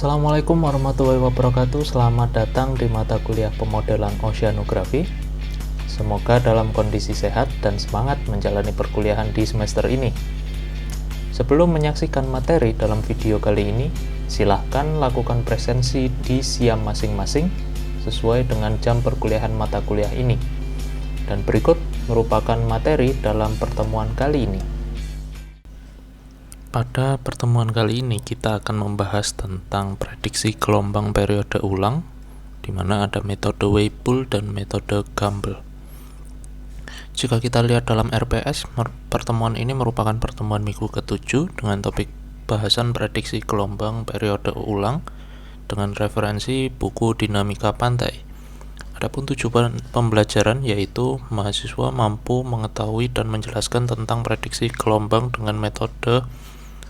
Assalamualaikum warahmatullahi wabarakatuh. Selamat datang di mata kuliah pemodelan oceanografi. Semoga dalam kondisi sehat dan semangat menjalani perkuliahan di semester ini. Sebelum menyaksikan materi dalam video kali ini, silahkan lakukan presensi di SIAM masing-masing sesuai dengan jam perkuliahan mata kuliah ini. Dan berikut merupakan materi dalam pertemuan kali ini. Pada pertemuan kali ini kita akan membahas tentang prediksi gelombang periode ulang, di mana ada metode Weibull dan metode Gumbel. Jika kita lihat dalam RPS, pertemuan ini merupakan pertemuan minggu ke-7 dengan topik bahasan prediksi gelombang periode ulang dengan referensi buku Dinamika Pantai. Adapun tujuan pembelajaran yaitu mahasiswa mampu mengetahui dan menjelaskan tentang prediksi gelombang dengan metode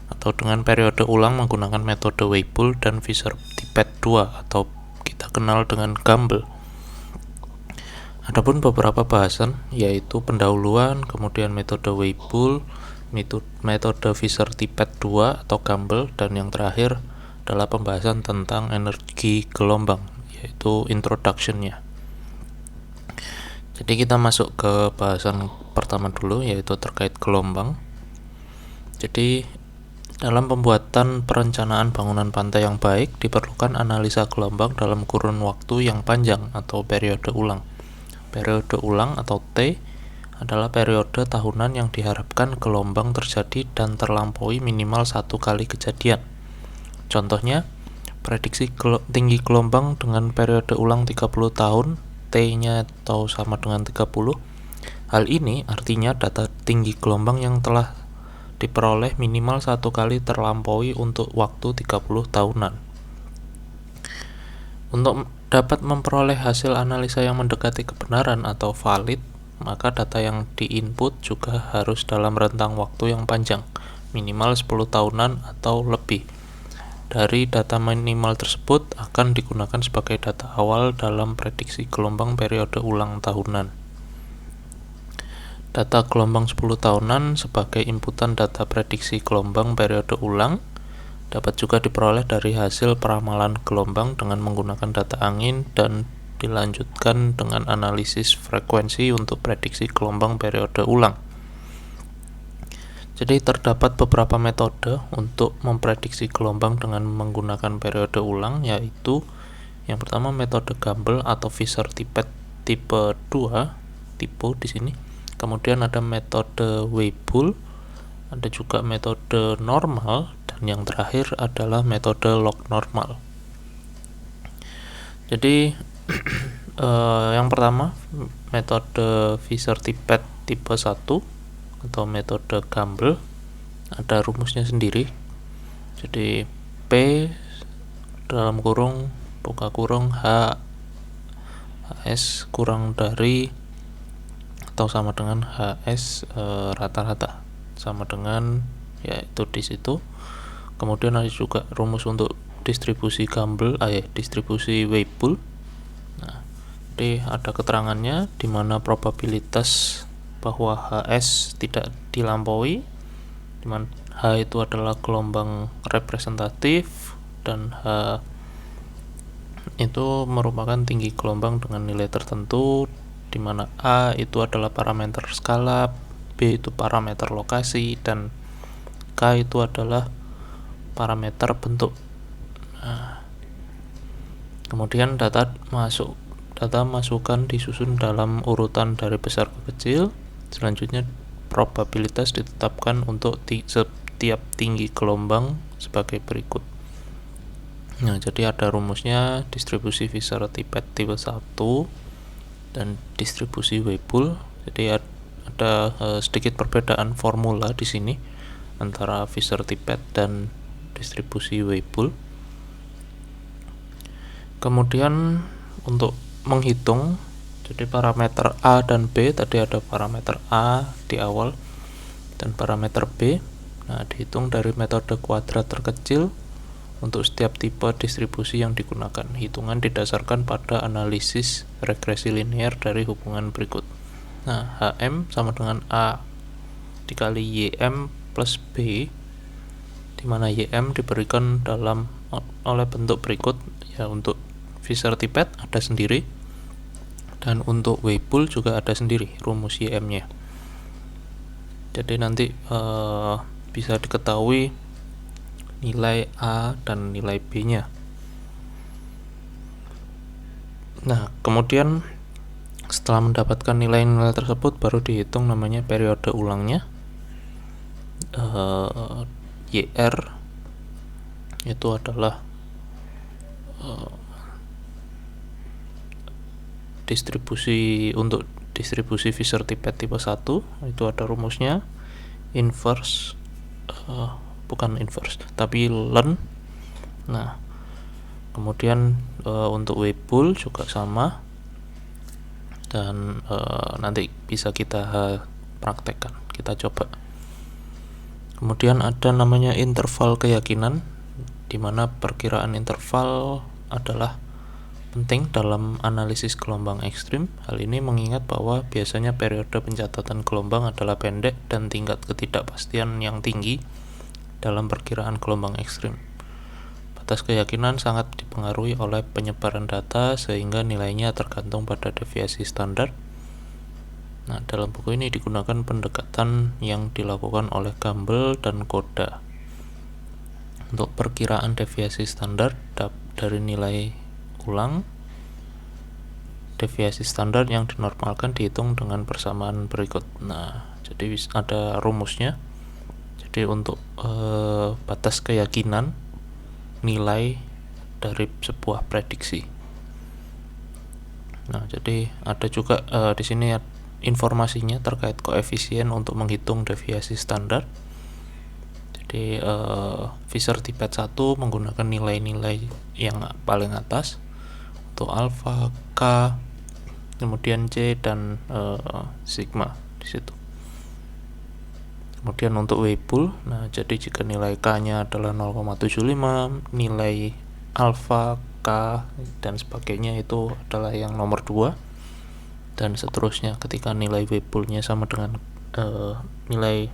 atau dengan periode ulang menggunakan metode Weibull dan Fischer-Tippett 2 atau kita kenal dengan Gumbel. Adapun beberapa bahasan yaitu pendahuluan, kemudian metode Weibull, metode Fischer-Tippett 2 atau Gumbel, dan yang terakhir adalah pembahasan tentang energi gelombang yaitu introduction-nya. Jadi kita masuk ke bahasan pertama dulu yaitu terkait gelombang. Jadi dalam pembuatan perencanaan bangunan pantai yang baik, diperlukan analisa gelombang dalam kurun waktu yang panjang atau periode ulang. Periode ulang atau T adalah periode tahunan yang diharapkan gelombang terjadi dan terlampaui minimal satu kali kejadian. Contohnya, prediksi tinggi gelombang dengan periode ulang 30 tahun, T-nya atau sama dengan 30. Hal ini artinya data tinggi gelombang yang telah diperoleh minimal satu kali terlampaui untuk waktu 30 tahunan. Untuk dapat memperoleh hasil analisa yang mendekati kebenaran atau valid, maka data yang diinput juga harus dalam rentang waktu yang panjang, minimal 10 tahunan atau lebih. Dari data minimal tersebut akan digunakan sebagai data awal dalam prediksi gelombang periode ulang tahunan. Data gelombang 10 tahunan sebagai inputan data prediksi gelombang periode ulang dapat juga diperoleh dari hasil peramalan gelombang dengan menggunakan data angin dan dilanjutkan dengan analisis frekuensi untuk prediksi gelombang periode ulang. Jadi terdapat beberapa metode untuk memprediksi gelombang dengan menggunakan periode ulang, yaitu yang pertama metode Gumbel atau Fischer-Tippett tipe 2, tipe di sini. Kemudian ada metode Weibull, ada juga metode normal, dan yang terakhir adalah metode log normal. Jadi yang pertama metode Fischer-Tippett tipe 1 atau metode Gumbel, ada rumusnya sendiri. Jadi P dalam kurung buka kurung HS kurang dari atau sama dengan HS rata-rata sama dengan yaitu di situ. Kemudian ada juga rumus untuk distribusi Gumbel, distribusi Weibull. Nah, jadi ada keterangannya di mana probabilitas bahwa HS tidak dilampaui, di mana H itu adalah gelombang representatif dan H itu merupakan tinggi gelombang dengan nilai tertentu, di mana A itu adalah parameter skala, B itu parameter lokasi, dan K itu adalah parameter bentuk. Nah, kemudian data masukan disusun dalam urutan dari besar ke kecil. Selanjutnya probabilitas ditetapkan untuk setiap tinggi gelombang sebagai berikut. Nah, jadi ada rumusnya distribusi Fischer-Tippett tipe 1 dan distribusi Weibull. Jadi ada sedikit perbedaan formula di sini antara Fischer-Tippett dan distribusi Weibull. Kemudian untuk menghitung, jadi parameter A dan B, tadi ada parameter A di awal dan parameter B. Nah, dihitung dari metode kuadrat terkecil untuk setiap tipe distribusi yang digunakan. Hitungan didasarkan pada analisis regresi linear dari hubungan berikut. Nah, HM sama dengan A dikali YM plus B, di mana YM diberikan dalam oleh bentuk berikut ya. Untuk Fisher-Tippett ada sendiri, dan untuk Weibull juga ada sendiri rumus YM-nya. Jadi nanti bisa diketahui nilai A dan nilai B-nya. Nah, kemudian setelah mendapatkan nilai-nilai tersebut baru dihitung namanya periode ulangnya. YR itu adalah untuk distribusi Fisher-Tippett tipe 1 itu ada rumusnya, inverse bukan inverse tapi ln. Nah, kemudian untuk Weibull juga sama, dan nanti bisa kita praktekkan, kita coba. Kemudian ada namanya interval keyakinan, di mana perkiraan interval adalah penting dalam analisis gelombang ekstrim. Hal ini mengingat bahwa biasanya periode pencatatan gelombang adalah pendek dan tingkat ketidakpastian yang tinggi dalam perkiraan gelombang ekstrim. Batas keyakinan sangat dipengaruhi oleh penyebaran data sehingga nilainya tergantung pada deviasi standar. Nah, dalam buku ini digunakan pendekatan yang dilakukan oleh Campbell dan Koda. Untuk perkiraan deviasi standar dari nilai ulang, deviasi standar yang dinormalkan dihitung dengan persamaan berikut. Nah, jadi ada rumusnya. Jadi untuk batas keyakinan nilai dari sebuah prediksi. Nah, jadi ada juga di sini informasinya terkait koefisien untuk menghitung deviasi standar. Jadi Fisher-Tippett 1 menggunakan nilai-nilai yang paling atas untuk alfa, K, kemudian C dan sigma di situ. Kemudian untuk Weibull, nah jadi jika nilai K-nya adalah 0,75, nilai alfa, K dan sebagainya itu adalah yang nomor 2. Dan seterusnya, ketika nilai Weibull-nya sama dengan nilai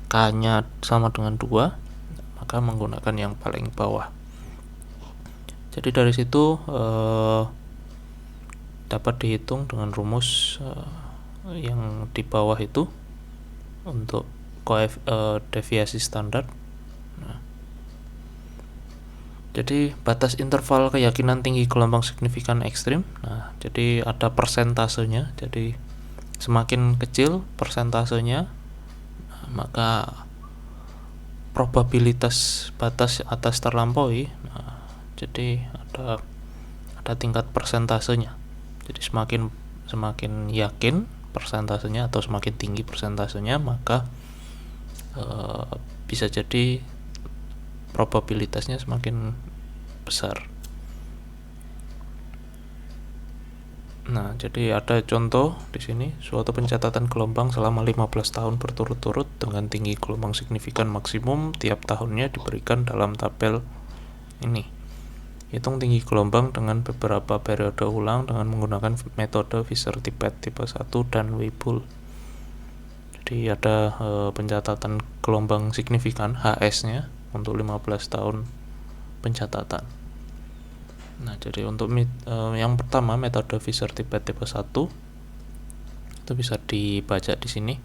K-nya sama dengan 2, maka menggunakan yang paling bawah. Jadi dari situ dapat dihitung dengan rumus yang di bawah itu untuk deviasi standar. Nah, jadi batas interval keyakinan tinggi gelombang signifikan ekstrim. Nah, jadi ada persentasenya. Jadi semakin kecil persentasenya, maka probabilitas batas atas terlampaui. Nah, jadi ada tingkat persentasenya. Jadi semakin yakin persentasenya atau semakin tinggi persentasenya, maka bisa jadi probabilitasnya semakin besar. Nah, jadi ada contoh di sini, suatu pencatatan gelombang selama 15 tahun berturut-turut dengan tinggi gelombang signifikan maksimum tiap tahunnya diberikan dalam tabel ini. Hitung tinggi gelombang dengan beberapa periode ulang dengan menggunakan metode Fisher-Tippett tipe 1 dan Weibull. Jadi ada pencatatan gelombang signifikan HS-nya untuk 15 tahun pencatatan. Nah, jadi untuk yang pertama metode Fisher-Tippett tipe 1 itu bisa dibaca di sini.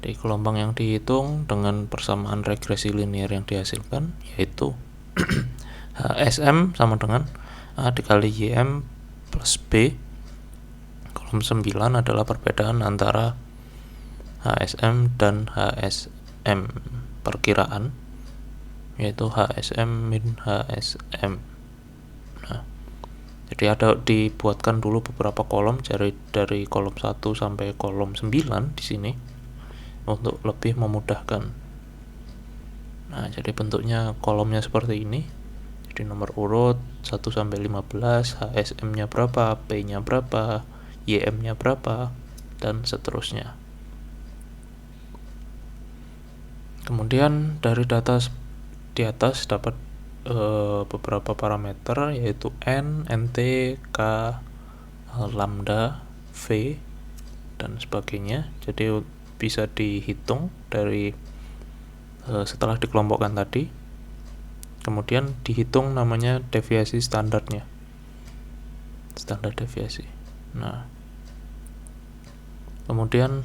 Jadi gelombang yang dihitung dengan persamaan regresi linear yang dihasilkan yaitu HSM sama dengan A dikali YM plus B. Kolom 9 adalah perbedaan antara HSM dan HSM perkiraan, yaitu HSM min HSM. Nah, jadi ada dibuatkan dulu beberapa kolom dari kolom 1 sampai kolom 9 di sini untuk lebih memudahkan. Nah, jadi bentuknya kolomnya seperti ini. Jadi nomor urut 1 sampai 15, HSM-nya berapa, P-nya berapa, YM-nya berapa, dan seterusnya. Kemudian dari data di atas dapat beberapa parameter yaitu N, NT, K, lambda, V, dan sebagainya. Jadi bisa dihitung dari setelah dikelompokkan tadi. kemudian dihitung namanya deviasi standarnya, standar deviasi. Nah, kemudian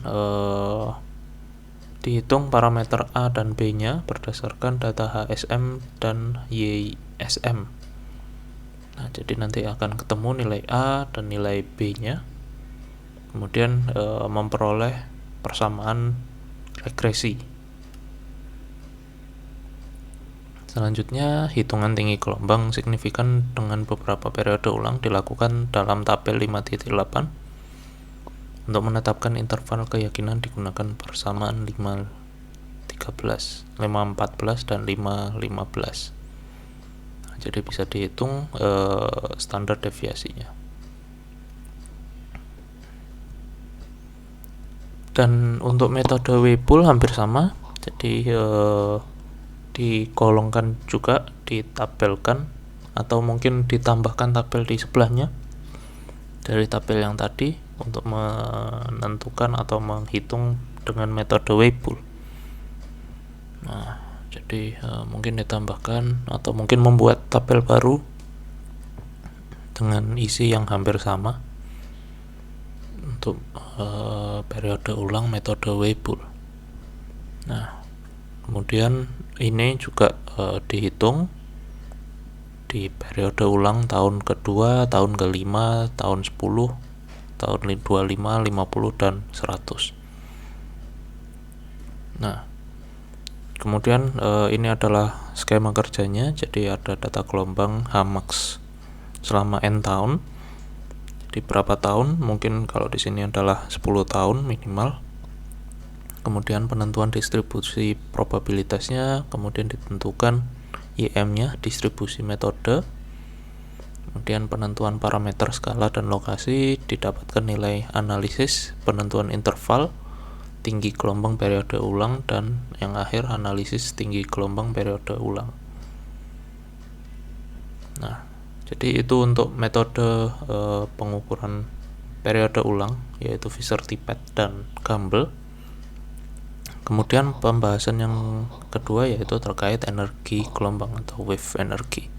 dihitung parameter A dan B nya berdasarkan data HSM dan YSM. Nah, jadi nanti akan ketemu nilai A dan nilai B nya, kemudian memperoleh persamaan regresi. Selanjutnya, hitungan tinggi gelombang signifikan dengan beberapa periode ulang dilakukan dalam tabel 5.8. Untuk menetapkan interval keyakinan digunakan persamaan 5.13, 5.14 dan 5.15. Nah, jadi bisa dihitung standar deviasinya. Dan untuk metode Weibull hampir sama, jadi digolongkan juga, ditabelkan, atau mungkin ditambahkan tabel di sebelahnya dari tabel yang tadi untuk menentukan atau menghitung dengan metode Weibull. Nah, jadi mungkin ditambahkan atau mungkin membuat tabel baru dengan isi yang hampir sama untuk periode ulang metode Weibull. Nah, kemudian ini juga dihitung di periode ulang tahun kedua, tahun kelima, tahun 10, tahun 25, 50, dan 100. Nah, kemudian ini adalah skema kerjanya. Jadi ada data gelombang Hmax selama N tahun. Di berapa tahun? Mungkin kalau di sini adalah 10 tahun minimal. Kemudian penentuan distribusi probabilitasnya, kemudian ditentukan IM-nya, distribusi metode. Kemudian penentuan parameter skala dan lokasi, didapatkan nilai analisis, penentuan interval, tinggi gelombang periode ulang, dan yang akhir analisis tinggi gelombang periode ulang. Nah, jadi itu untuk metode pengukuran periode ulang, yaitu Visser-Tippett dan Gumbel. Kemudian pembahasan yang kedua yaitu terkait energi gelombang atau wave energy.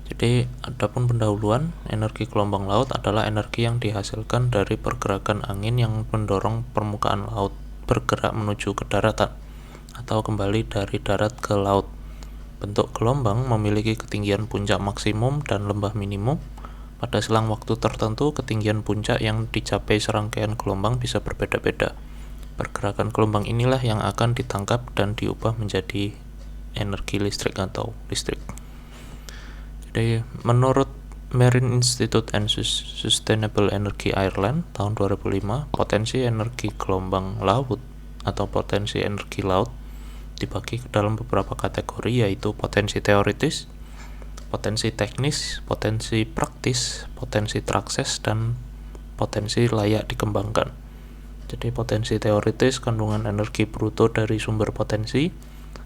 Jadi adapun pendahuluan, energi gelombang laut adalah energi yang dihasilkan dari pergerakan angin yang mendorong permukaan laut bergerak menuju ke daratan atau kembali dari darat ke laut. Bentuk gelombang memiliki ketinggian puncak maksimum dan lembah minimum. Pada selang waktu tertentu, ketinggian puncak yang dicapai serangkaian gelombang bisa berbeda-beda. Pergerakan gelombang inilah yang akan ditangkap dan diubah menjadi energi listrik atau listrik. Jadi menurut Marine Institute and Sustainable Energy Ireland tahun 2005, potensi energi gelombang laut atau potensi energi laut dibagi ke dalam beberapa kategori, yaitu potensi teoritis, potensi teknis, potensi praktis, potensi trakses, dan potensi layak dikembangkan. Jadi potensi teoritis kandungan energi bruto dari sumber potensi,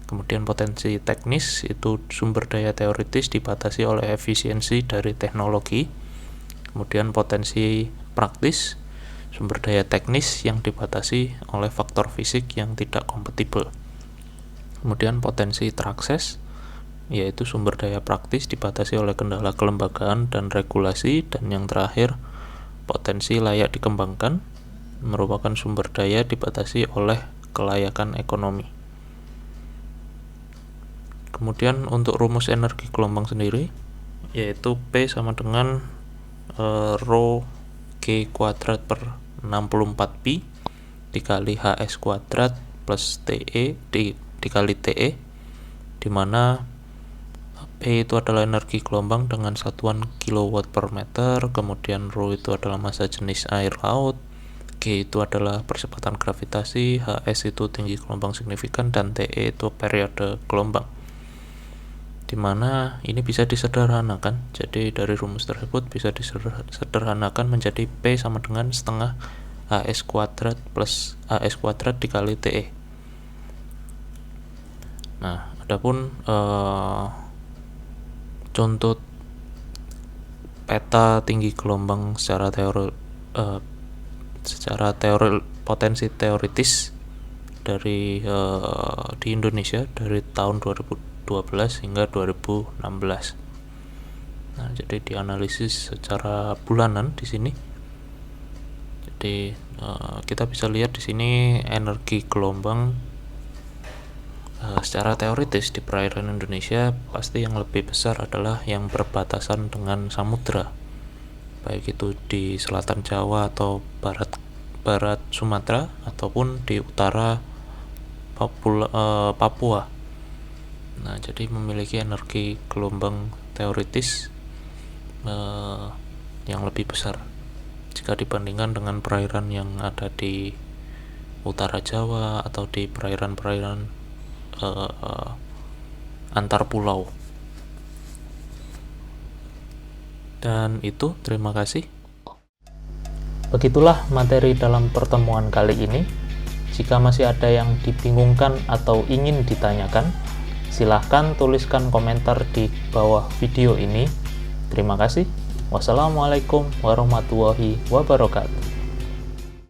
kemudian potensi teknis itu sumber daya teoritis dibatasi oleh efisiensi dari teknologi, kemudian potensi praktis sumber daya teknis yang dibatasi oleh faktor fisik yang tidak kompatibel, kemudian potensi trakses yaitu sumber daya praktis dibatasi oleh kendala kelembagaan dan regulasi, dan yang terakhir potensi layak dikembangkan merupakan sumber daya dibatasi oleh kelayakan ekonomi. Kemudian untuk rumus energi gelombang sendiri yaitu P sama dengan rho G kuadrat per 64 pi dikali HS kuadrat plus TE dikali TE, dimana P itu adalah energi gelombang dengan satuan kilowatt per meter, kemudian rho itu adalah massa jenis air laut, G itu adalah percepatan gravitasi, HS itu tinggi gelombang signifikan, dan TE itu periode gelombang. Dimana ini bisa disederhanakan, jadi dari rumus tersebut bisa disederhanakan menjadi P sama dengan setengah HS kuadrat plus AS kuadrat dikali TE. Nah, adapun contoh peta tinggi gelombang secara potensi teoritis dari di Indonesia dari tahun hingga 2016. Nah, jadi dianalisis secara bulanan di sini. Jadi kita bisa lihat di sini energi gelombang secara teoritis di perairan Indonesia pasti yang lebih besar adalah yang berbatasan dengan samudra, baik itu di selatan Jawa atau barat Sumatera ataupun di utara Papua. Nah, jadi memiliki energi gelombang teoritis yang lebih besar jika dibandingkan dengan perairan yang ada di utara Jawa atau di perairan-perairan antar pulau. Dan itu, terima kasih. Begitulah materi dalam pertemuan kali ini. Jika masih ada yang dibingungkan atau ingin ditanyakan, silahkan tuliskan komentar di bawah video ini. Terima kasih. Wassalamualaikum warahmatullahi wabarakatuh.